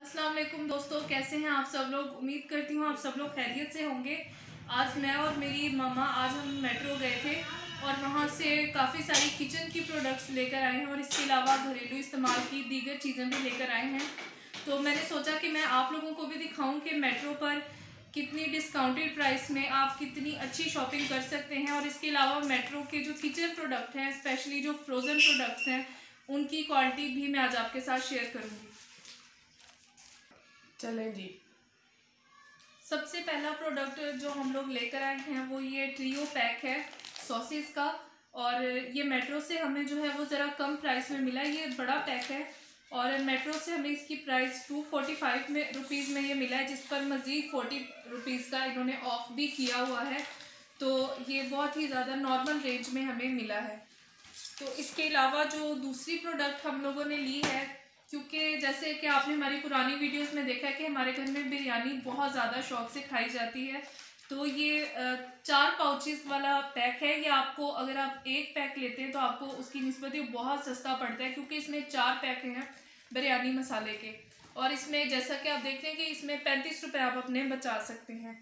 अस्सलाम वालेकुम दोस्तों, कैसे हैं आप सब लोग। उम्मीद करती हूँ आप सब लोग खैरियत से होंगे। आज मैं और मेरी मम्मा हम मेट्रो गए थे और वहाँ से काफ़ी सारी किचन की प्रोडक्ट्स लेकर आए हैं और इसके अलावा घरेलू इस्तेमाल की दीगर चीज़ें भी लेकर आए हैं। तो मैंने सोचा कि मैं आप लोगों को भी दिखाऊं कि मेट्रो पर कितनी डिस्काउंटेड प्राइस में आप कितनी अच्छी शॉपिंग कर सकते हैं। और इसके अलावा मेट्रो के जो किचन प्रोडक्ट हैं, स्पेशली जो फ्रोज़न प्रोडक्ट्स हैं, उनकी क्वालिटी भी मैं आज आपके साथ शेयर करूँगी। चलें जी। सबसे पहला प्रोडक्ट जो हम लोग लेकर आए हैं वो ये ट्रियो पैक है सॉसेस का। और ये मेट्रो से हमें जो है वो ज़रा कम प्राइस में मिला। ये बड़ा पैक है और मेट्रो से हमें इसकी प्राइस 245 में रुपीज़ में ये मिला है, जिस पर मज़ीद 40 रुपीज़ का इन्होंने ऑफ भी किया हुआ है। तो ये बहुत ही ज़्यादा नॉर्मल रेंज में हमें मिला है। तो इसके अलावा जो दूसरी प्रोडक्ट हम लोगों ने ली है, क्योंकि जैसे कि आपने हमारी पुरानी वीडियोस में देखा है कि हमारे घर में बिरयानी बहुत ज़्यादा शौक से खाई जाती है। तो ये 4 पाउचेस वाला पैक है। ये आपको अगर आप एक पैक लेते हैं तो आपको उसकी निस्बत ही बहुत सस्ता पड़ता है, क्योंकि इसमें 4 पैक हैं बिरयानी मसाले के। और इसमें जैसा कि आप देखते हैं कि इसमें 35 रुपये आप अपने बचा सकते हैं।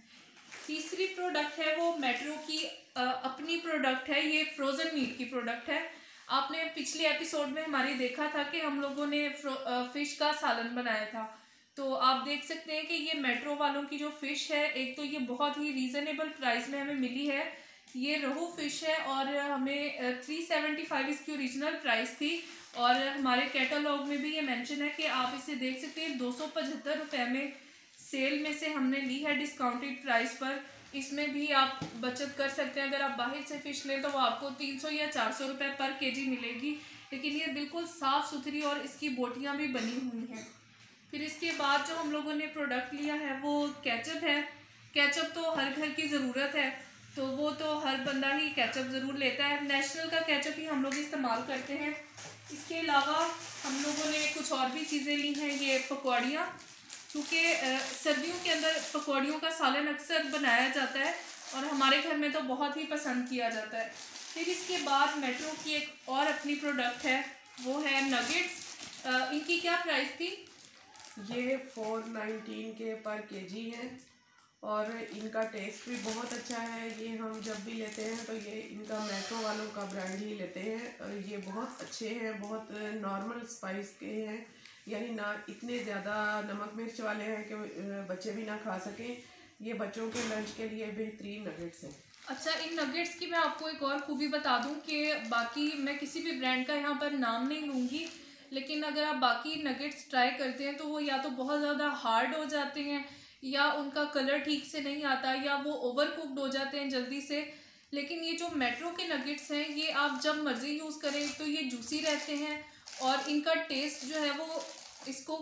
तीसरी प्रोडक्ट है वो मेट्रो की अपनी प्रोडक्ट है। ये फ्रोज़न मीट की प्रोडक्ट है। आपने पिछले एपिसोड में हमारी देखा था कि हम लोगों ने फ़िश का सालन बनाया था। तो आप देख सकते हैं कि ये मेट्रो वालों की जो फ़िश है, एक तो ये बहुत ही रीज़नेबल प्राइस में हमें मिली है। ये रोहू फ़िश है और हमें 375 इसकी ओरिजिनल प्राइस थी। और हमारे कैटलॉग में भी ये मेंशन है कि आप इसे देख सकते हैं 275 रुपये में सेल में से हमने ली है डिस्काउंटेड प्राइस पर। इसमें भी आप बचत कर सकते हैं। अगर आप बाहर से फ़िश लें तो वो आपको 300 या 400 रुपये पर केजी मिलेगी, लेकिन ये बिल्कुल साफ़ सुथरी और इसकी बोटियाँ भी बनी हुई हैं। फिर इसके बाद जो हम लोगों ने प्रोडक्ट लिया है वो केचप है। केचप तो हर घर की ज़रूरत है, तो वो तो हर बंदा ही केचप ज़रूर लेता है। नेशनल का केचप ही हम लोग इस्तेमाल करते हैं। इसके अलावा हम लोगों ने कुछ और भी चीज़ें ली हैं। ये पकौड़ियाँ, क्योंकि सर्दियों के अंदर पकौड़ियों का सालन अक्सर बनाया जाता है और हमारे घर में तो बहुत ही पसंद किया जाता है। फिर इसके बाद मेट्रो की एक और अपनी प्रोडक्ट है, वो है नगेट्स। इनकी क्या प्राइस थी? ये 419 के पर केजी हैं और इनका टेस्ट भी बहुत अच्छा है। ये हम जब भी लेते हैं तो ये इनका मेट्रो वालों का ब्रांड ही लेते हैं। और ये बहुत अच्छे हैं, बहुत नॉर्मल स्पाइस के हैं, यानी ना इतने ज़्यादा नमक मिर्च वाले हैं कि बच्चे भी ना खा सकें। ये बच्चों के लंच के लिए बेहतरीन नगेट्स हैं। अच्छा, इन नगेट्स की मैं आपको एक और खूबी बता दूं कि बाकी मैं किसी भी ब्रांड का यहाँ पर नाम नहीं लूँगी, लेकिन अगर आप बाकी नगेट्स ट्राई करते हैं तो वो या तो बहुत ज़्यादा हार्ड हो जाते हैं, या उनका कलर ठीक से नहीं आता, या वो ओवर कुक्ड हो जाते हैं जल्दी से। लेकिन ये जो मेट्रो के नगेट्स हैं, ये आप जब मर्ज़ी यूज़ करें तो ये जूसी रहते हैं और इनका टेस्ट जो है वो इसको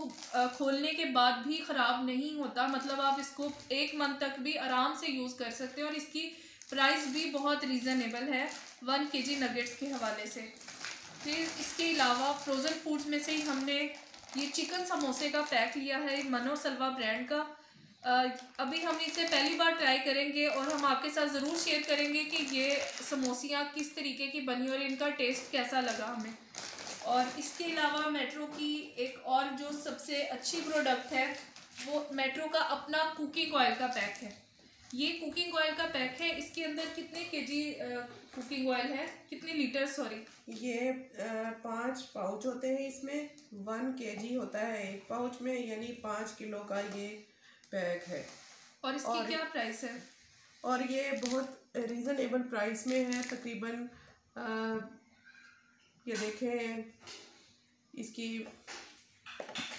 खोलने के बाद भी ख़राब नहीं होता। मतलब आप इसको 1 मंथ तक भी आराम से यूज़ कर सकते हैं और इसकी प्राइस भी बहुत रीज़नेबल है 1 केजी नगेट्स के हवाले से। फिर इसके अलावा फ्रोज़न फूड्स में से ही हमने ये चिकन समोसे का पैक लिया है मनो सलवा ब्रांड का। अभी हम इसे पहली बार ट्राई करेंगे और हम आपके साथ ज़रूर शेयर करेंगे कि ये समोसियाँ किस तरीके की बनी और इनका टेस्ट कैसा लगा हमें। और इसके अलावा मेट्रो की एक और जो सबसे अच्छी प्रोडक्ट है वो मेट्रो का अपना कुकिंग ऑयल का पैक है। ये कुकिंग ऑयल का पैक है। इसके अंदर कितने केजी कुकिंग ऑयल है, कितने लीटर सॉरी? ये 5 पाउच होते हैं। इसमें 1 केजी होता है एक पाउच में, यानी 5 किलो का ये पैक है। और इसकी क्या प्राइस है? और ये बहुत रीज़नेबल प्राइस में है। तकरीबन ये देखें, इसकी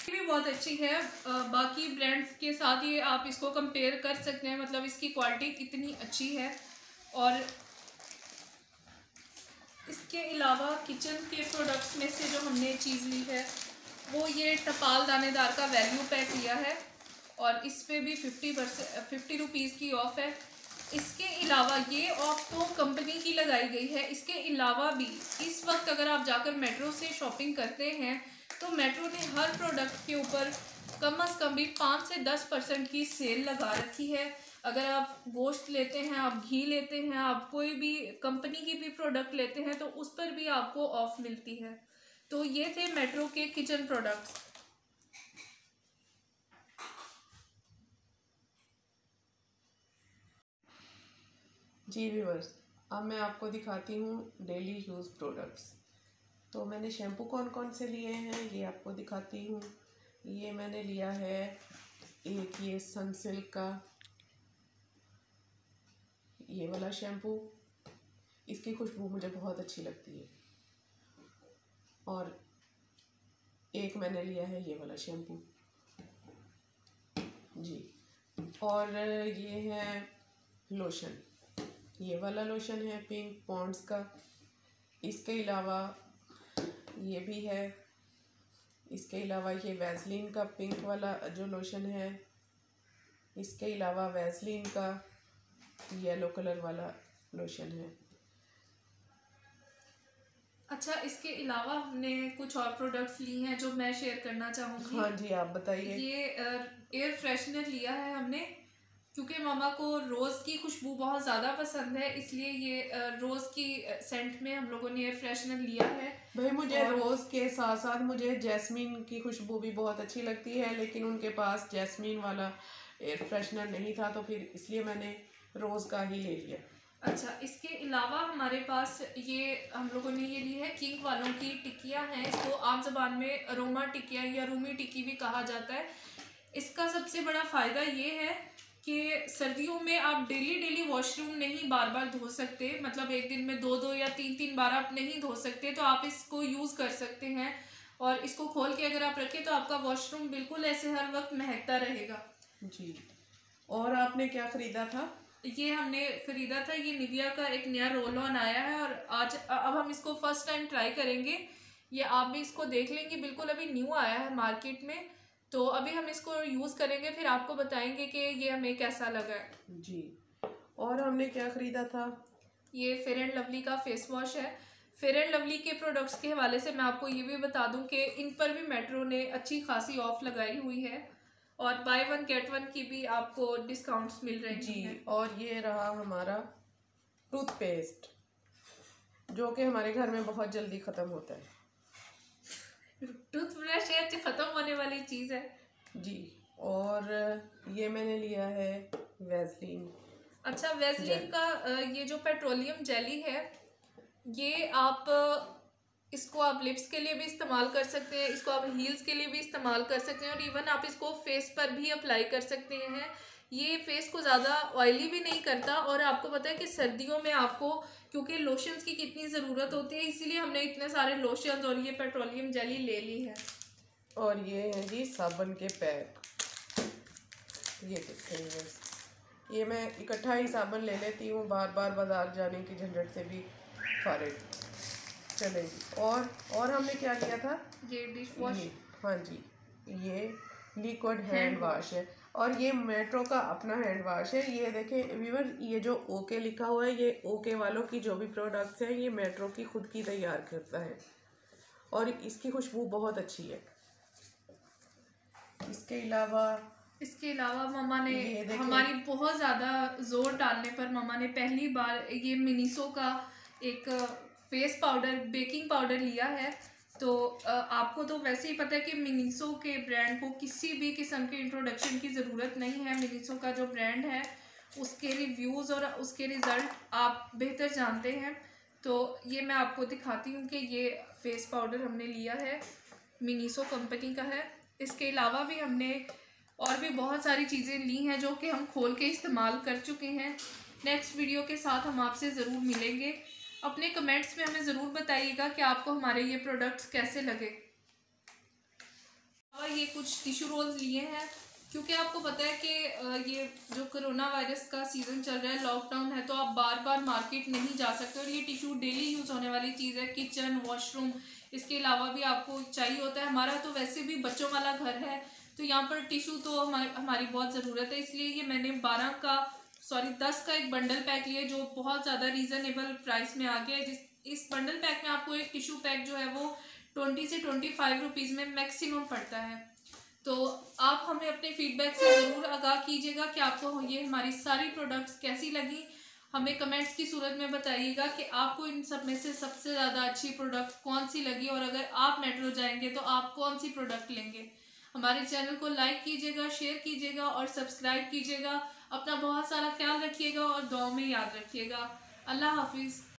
भी बहुत अच्छी है। बाकी ब्रांड्स के साथ ये आप इसको कंपेयर कर सकते हैं, मतलब इसकी क्वालिटी इतनी अच्छी है। और इसके अलावा किचन के प्रोडक्ट्स में से जो हमने चीज़ ली है वो ये टपाल दानेदार का वैल्यू पैक लिया है और इस पर भी 50 रुपीज़ की ऑफ़ है। इसके अलावा ये ऑफ तो कंपनी की लगाई गई है। इसके अलावा भी इस वक्त अगर आप जाकर मेट्रो से शॉपिंग करते हैं तो मेट्रो ने हर प्रोडक्ट के ऊपर कम से कम भी 5 से 10% की सेल लगा रखी है। अगर आप गोश्त लेते हैं, आप घी लेते हैं, आप कोई भी कंपनी की भी प्रोडक्ट लेते हैं तो उस पर भी आपको ऑफ मिलती है। तो ये थे मेट्रो के किचन प्रोडक्ट्स। जी व्यूअर्स, अब मैं आपको दिखाती हूँ डेली यूज़ प्रोडक्ट्स। तो मैंने शैम्पू कौन कौन से लिए हैं ये आपको दिखाती हूँ। ये मैंने लिया है एक ये सनसिल्क का ये वाला शैम्पू, इसकी खुशबू मुझे बहुत अच्छी लगती है। और एक मैंने लिया है ये वाला शैम्पू जी। और ये है लोशन, ये वाला लोशन है पिंक पॉन्ड्स का। इसके अलावा ये भी है, इसके अलावा ये वैसलीन का पिंक वाला जो लोशन है। इसके अलावा वैसलीन का येलो कलर वाला लोशन है। अच्छा, इसके अलावा हमने कुछ और प्रोडक्ट्स लिए हैं जो मैं शेयर करना चाहूँगी। हाँ जी, आप बताइए। ये एयर फ्रेशनर लिया है हमने, क्योंकि मामा को रोज़ की खुशबू बहुत ज़्यादा पसंद है, इसलिए ये रोज़ की सेंट में हम लोगों ने एयर फ्रेशनर लिया है। भाई मुझे रोज़ के साथ साथ मुझे जैस्मीन की खुशबू भी बहुत अच्छी लगती है, लेकिन उनके पास जैस्मीन वाला एयर फ्रेशनर नहीं था, तो फिर इसलिए मैंने रोज़ का ही ले लिया। अच्छा, इसके अलावा हमारे पास ये हम लोगों ने ये ली है किंग वालों की टिक्कियाँ हैं। इसको आम ज़बान में अरोमा टिक्कियाँ या रूमी टिक्की भी कहा जाता है। इसका सबसे बड़ा फ़ायदा ये है कि सर्दियों में आप डेली वॉशरूम नहीं बार बार धो सकते, मतलब एक दिन में 2 या 3 बार आप नहीं धो सकते, तो आप इसको यूज़ कर सकते हैं। और इसको खोल के अगर आप रखें तो आपका वॉशरूम बिल्कुल ऐसे हर वक्त महकता रहेगा जी। और आपने क्या ख़रीदा था? ये हमने ख़रीदा था, ये निविया का एक नया रोल ऑन आया है और अब हम इसको फर्स्ट टाइम ट्राई करेंगे। ये आप भी इसको देख लेंगे, बिल्कुल अभी न्यू आया है मार्केट में, तो अभी हम इसको यूज़ करेंगे, फिर आपको बताएंगे कि ये हमें कैसा लगा है। जी। और हमने क्या ख़रीदा था? ये फेयर एंड लवली का फेस वॉश है। फेयर एंड लवली के प्रोडक्ट्स के हवाले से मैं आपको ये भी बता दूं कि इन पर भी मेट्रो ने अच्छी खासी ऑफ लगाई हुई है और बाय 1 गेट 1 की भी आपको डिस्काउंट्स मिल रहे जी हैं। और ये रहा हमारा टूथपेस्ट, जो कि हमारे घर में बहुत जल्दी ख़त्म होता है। टूथब्रश है जो ख़त्म होने वाली चीज़ है जी। और ये मैंने लिया है वैसलीन। अच्छा, वैसलीन का ये जो पेट्रोलियम जेली है, ये आप इसको आप लिप्स के लिए भी इस्तेमाल कर सकते हैं, इसको आप हील्स के लिए भी इस्तेमाल कर सकते हैं और इवन आप इसको फेस पर भी अप्लाई कर सकते हैं। ये फेस को ज़्यादा ऑयली भी नहीं करता और आपको पता है कि सर्दियों में आपको क्योंकि लोशंस की कितनी ज़रूरत होती है, इसीलिए हमने इतने सारे लोशंस और ये पेट्रोलियम जेली ले ली है। और ये है जी साबुन के पैक। ये देखते हैं, ये मैं इकट्ठा ही साबुन ले लेती हूँ, बार बार बाजार जाने की झंझट से भी फारिग चलेगी। और हमने क्या लिया था? ये डिश वॉश। हाँ जी, ये लिक्विड हैंड वॉश है और ये मेट्रो का अपना हैंड वॉश है। ये देखें व्यूअर, ये जो ओके लिखा हुआ है, ये ओके वालों की जो भी प्रोडक्ट्स हैं ये मेट्रो की खुद की तैयार करता है और इसकी खुशबू बहुत अच्छी है। इसके अलावा मम्मा ने हमारी बहुत ज़्यादा ज़ोर डालने पर मम्मा ने पहली बार ये मिनीसो का एक फेस पाउडर बेकिंग पाउडर लिया है। तो आपको तो वैसे ही पता है कि मिनीसो के ब्रांड को किसी भी किस्म के इंट्रोडक्शन की ज़रूरत नहीं है। मिनीसो का जो ब्रांड है उसके रिव्यूज़ और उसके रिज़ल्ट आप बेहतर जानते हैं। तो ये मैं आपको दिखाती हूँ कि ये फेस पाउडर हमने लिया है, मिनीसो कंपनी का है। इसके अलावा भी हमने और भी बहुत सारी चीज़ें ली हैं जो कि हम खोल के इस्तेमाल कर चुके हैं। नेक्स्ट वीडियो के साथ हम आपसे ज़रूर मिलेंगे। अपने कमेंट्स में हमें ज़रूर बताइएगा कि आपको हमारे ये प्रोडक्ट्स कैसे लगे। और ये कुछ टिश्यू रोल्स लिए हैं क्योंकि आपको पता है कि ये जो कोरोना वायरस का सीज़न चल रहा है, लॉकडाउन है, तो आप बार बार मार्केट नहीं जा सकते और ये टिश्यू डेली यूज़ होने वाली चीज़ है, किचन वॉशरूम इसके अलावा भी आपको चाहिए होता है। हमारा तो वैसे भी बच्चों वाला घर है तो यहाँ पर टिश्यू तो हमारी बहुत ज़रूरत है, इसलिए ये मैंने 10 का एक बंडल पैक लिया जो बहुत ज़्यादा रीज़नेबल प्राइस में आ गया है। इस बंडल पैक में आपको एक टिश्यू पैक जो है वो 20 से 25 रुपीज़ में मैक्सिमम पड़ता है। तो आप हमें अपने फीडबैक से ज़रूर आगाह कीजिएगा कि आपको ये हमारी सारी प्रोडक्ट्स कैसी लगी। हमें कमेंट्स की सूरत में बताइएगा कि आपको इन सब में से सबसे ज़्यादा अच्छी प्रोडक्ट कौन सी लगी और अगर आप मेट्रो जाएंगे तो आप कौन सी प्रोडक्ट लेंगे। हमारे चैनल को लाइक कीजिएगा, शेयर कीजिएगा और सब्सक्राइब कीजिएगा। अपना बहुत सारा ख्याल रखिएगा और दुआ में याद रखिएगा। अल्लाह हाफिज़।